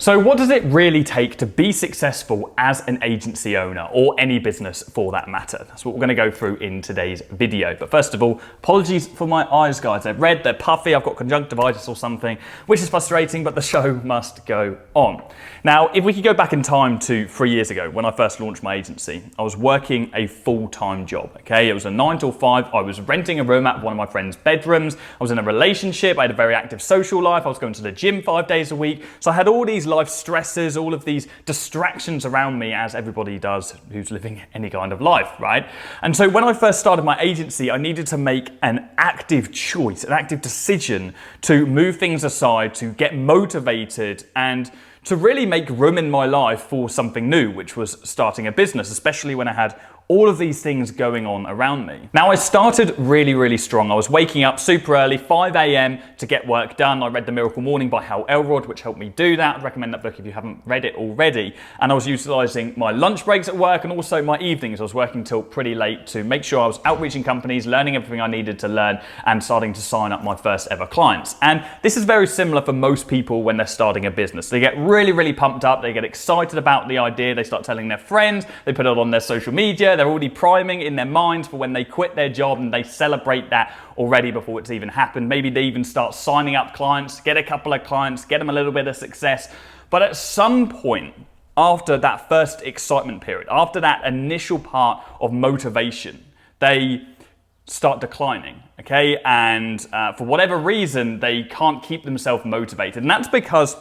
So what does it really take to be successful as an agency owner, or any business for that matter? That's what we're going to go through in today's video. But first of all, apologies for my eyes, guys. They're red, they're puffy, I've got conjunctivitis or something, which is frustrating, but the show must go on. Now, if we could go back in time to 3 years ago, when I first launched my agency, I was working a full-time job, okay? It was a 9 till 5. I was renting a room at one of my friend's bedrooms. I was in a relationship. I had a very active social life. I was going to the gym 5 days a week. So I had all these life stresses, all of these distractions around me, as everybody does who's living any kind of life, right? And so when I first started my agency, I needed to make an active choice, an active decision to move things aside, to get motivated, and to really make room in my life for something new, which was starting a business, especially when I had all of these things going on around me. Now, I started really strong. I was waking up super early, 5 a.m. to get work done. I read The Miracle Morning by Hal Elrod, which helped me do that. I'd recommend that book if you haven't read it already. And I was utilizing my lunch breaks at work and also my evenings. I was working till pretty late to make sure I was outreaching companies, learning everything I needed to learn, and starting to sign up my first ever clients. And this is very similar for most people when they're starting a business. They get really pumped up. They get excited about the idea. They start telling their friends. They put it on their social media. They're already priming in their minds for when they quit their job, and they celebrate that already before it's even happened. Maybe they even start signing up clients, get a couple of clients, get them a little bit of success. But at some point, after that first excitement period, after that initial part of motivation, they start declining, okay? And for whatever reason, they can't keep themselves motivated. And that's because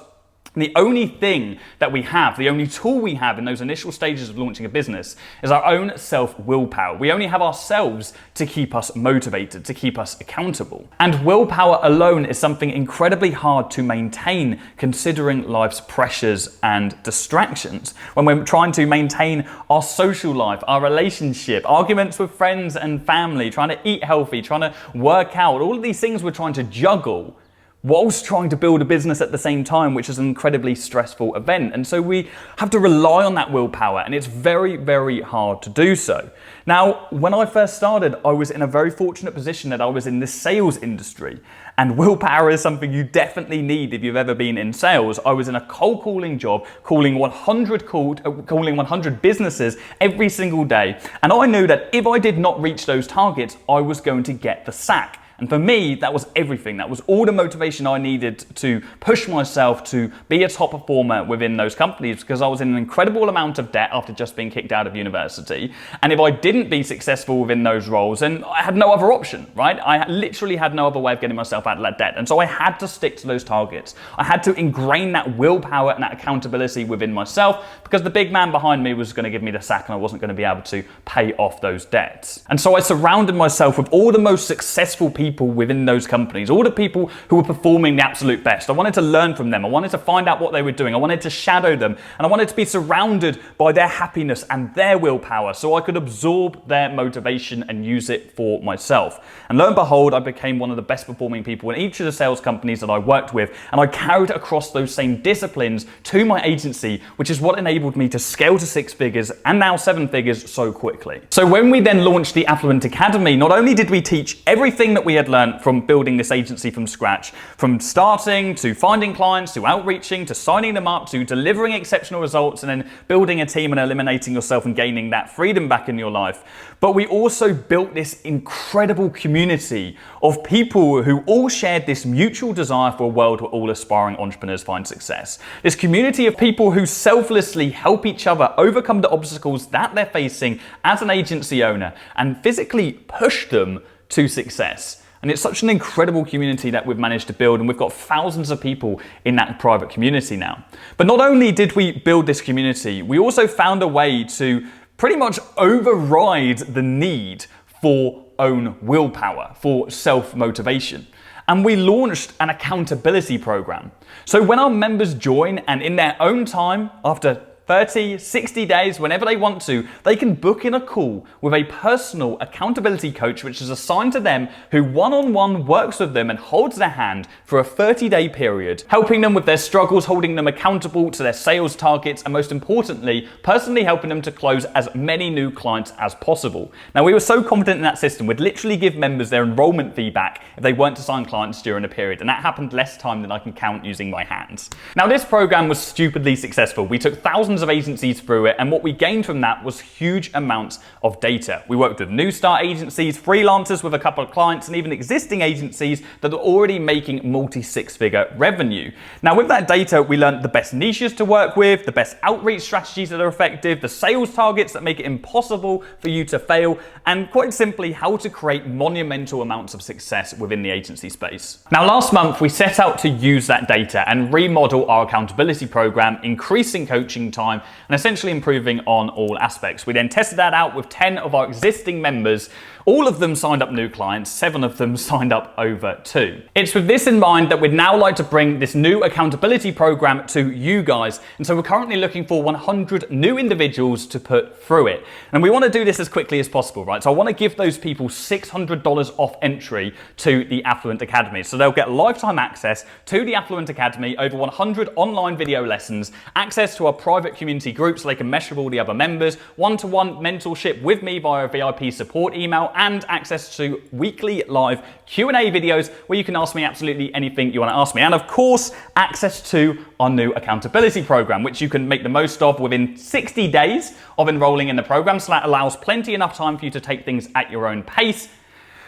the only thing that we have, the only tool we have in those initial stages of launching a business is our own self-willpower. We only have ourselves to keep us motivated, to keep us accountable. And willpower alone is something incredibly hard to maintain considering life's pressures and distractions. When we're trying to maintain our social life, our relationship, arguments with friends and family, trying to eat healthy, trying to work out, all of these things we're trying to juggle whilst trying to build a business at the same time, which is an incredibly stressful event. And so we have to rely on that willpower, and it's very hard to do so. Now, when I first started, I was in a very fortunate position that I was in the sales industry, and willpower is something you definitely need if you've ever been in sales. I was in a cold calling job, calling 100 businesses every single day, and I knew that if I did not reach those targets, I was going to get the sack. And for me, that was everything. That was all the motivation I needed to push myself to be a top performer within those companies, because I was in an incredible amount of debt after just being kicked out of university. And if I didn't be successful within those roles, then I had no other option, right? I literally had no other way of getting myself out of that debt. And so I had to stick to those targets. I had to ingrain that willpower and that accountability within myself, because the big man behind me was going to give me the sack and I wasn't going to be able to pay off those debts. And so I surrounded myself with all the most successful people within those companies, all the people who were performing the absolute best. I wanted to learn from them. I wanted to find out what they were doing. I wanted to shadow them, and I wanted to be surrounded by their happiness and their willpower so I could absorb their motivation and use it for myself. And lo and behold, I became one of the best performing people in each of the sales companies that I worked with, and I carried across those same disciplines to my agency, which is what enabled me to scale to 6 figures and now 7 figures so quickly. So when we then launched the Affluent Academy, not only did we teach everything that we had learned from building this agency from scratch, from starting to finding clients, to outreaching, to signing them up, to delivering exceptional results, and then building a team and eliminating yourself and gaining that freedom back in your life. But we also built this incredible community of people who all shared this mutual desire for a world where all aspiring entrepreneurs find success. This community of people who selflessly help each other overcome the obstacles that they're facing as an agency owner and physically push them to success. And it's such an incredible community that we've managed to build, and we've got thousands of people in that private community now. But not only did we build this community, we also found a way to pretty much override the need for own willpower, for self-motivation. And we launched an accountability program. So when our members join and in their own time, after 30, 60 days, whenever they want to, they can book in a call with a personal accountability coach, which is assigned to them, who one-on-one works with them and holds their hand for a 30-day period, helping them with their struggles, holding them accountable to their sales targets, and most importantly, personally helping them to close as many new clients as possible. Now, we were so confident in that system, we'd literally give members their enrollment fee back if they weren't to sign clients during a period, and that happened less time than I can count using my hands. Now, this program was stupidly successful. We took thousands of agencies through it, and what we gained from that was huge amounts of data. We worked with new start agencies, freelancers with a couple of clients, and even existing agencies that are already making multi-six-figure revenue. Now, with that data, we learned the best niches to work with, the best outreach strategies that are effective, the sales targets that make it impossible for you to fail, and quite simply, how to create monumental amounts of success within the agency space. Now, last month, we set out to use that data and remodel our accountability program, increasing coaching time and essentially improving on all aspects. We then tested that out with 10 of our existing members. All of them signed up new clients, 7 of them signed up over 2. It's with this in mind that we'd now like to bring this new accountability program to you guys. And so we're currently looking for 100 new individuals to put through it. And we want to do this as quickly as possible, right? So I want to give those people $600 off entry to the Affluent Academy. So they'll get lifetime access to the Affluent Academy, over 100 online video lessons, access to our private community group so they can mesh with all the other members, one-to-one mentorship with me via a VIP support email, and access to weekly live Q&A videos where you can ask me absolutely anything you want to ask me. And of course, access to our new accountability program, which you can make the most of within 60 days of enrolling in the program. So that allows plenty enough time for you to take things at your own pace.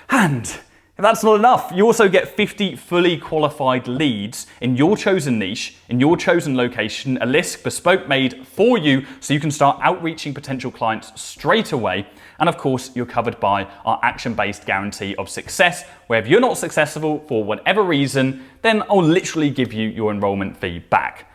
And if that's not enough, you also get 50 fully qualified leads in your chosen niche, in your chosen location, a list bespoke made for you so you can start outreaching potential clients straight away. And of course, you're covered by our action-based guarantee of success, where if you're not successful for whatever reason, then I'll literally give you your enrollment fee back.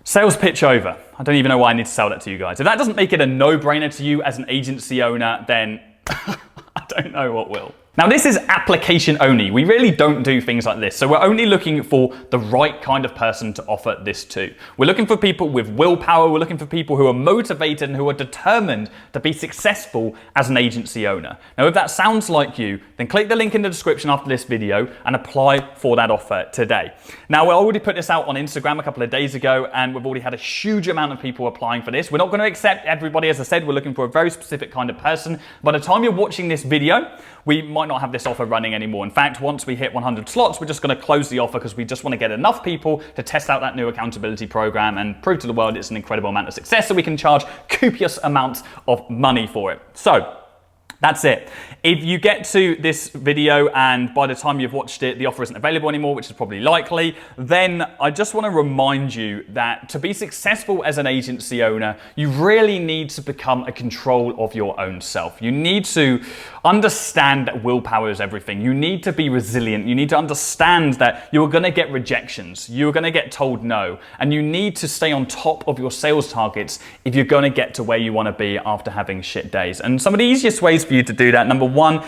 Sales pitch over. I don't even know why I need to sell that to you guys. If that doesn't make it a no-brainer to you as an agency owner, then I don't know what will. Now, this is application only. We really don't do things like this. So we're only looking for the right kind of person to offer this to. We're looking for people with willpower. We're looking for people who are motivated and who are determined to be successful as an agency owner. Now, if that sounds like you, then click the link in the description after this video and apply for that offer today. Now, we already put this out on Instagram a couple of days ago, and we've already had a huge amount of people applying for this. We're not going to accept everybody. As I said, we're looking for a very specific kind of person. By the time you're watching this video, we might not have this offer running anymore. In fact, once we hit 100 slots, we're just going to close the offer because we just want to get enough people to test out that new accountability program and prove to the world it's an incredible amount of success so we can charge copious amounts of money for it. So that's it. If you get to this video and by the time you've watched it, the offer isn't available anymore, which is probably likely, then I just want to remind you that to be successful as an agency owner, you really need to become a control of your own self. You need to understand that willpower is everything. You need to be resilient. You need to understand that you're going to get rejections. You're going to get told no. And you need to stay on top of your sales targets if you're going to get to where you want to be after having shit days. And some of the easiest ways for you to do that, number one,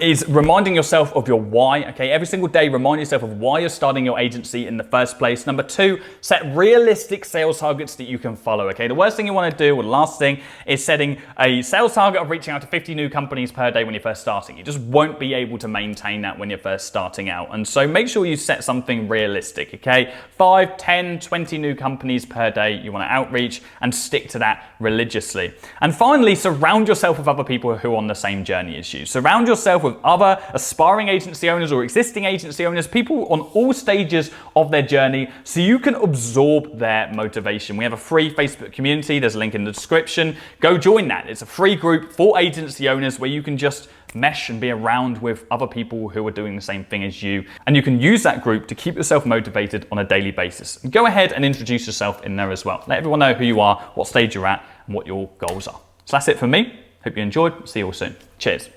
is reminding yourself of your why. Okay, every single day, remind yourself of why you're starting your agency in the first place. Number two, set realistic sales targets that you can follow. Okay, the worst thing you want to do, or the last thing, is setting a sales target of reaching out to 50 new companies per day when you're first starting. You just won't be able to maintain that when you're first starting out. And so make sure you set something realistic. Okay, 5, 10, 20 new companies per day you want to outreach, and stick to that religiously. And finally, surround yourself with other people who are on the same journey as you. Surround yourself with other aspiring agency owners or existing agency owners, people on all stages of their journey, so you can absorb their motivation. We have a free Facebook community. There's a link in the description. Go join that. It's a free group for agency owners where you can just mesh and be around with other people who are doing the same thing as you. And you can use that group to keep yourself motivated on a daily basis. And go ahead and introduce yourself in there as well. Let everyone know who you are, what stage you're at, and what your goals are. So that's it for me. Hope you enjoyed. See you all soon. Cheers.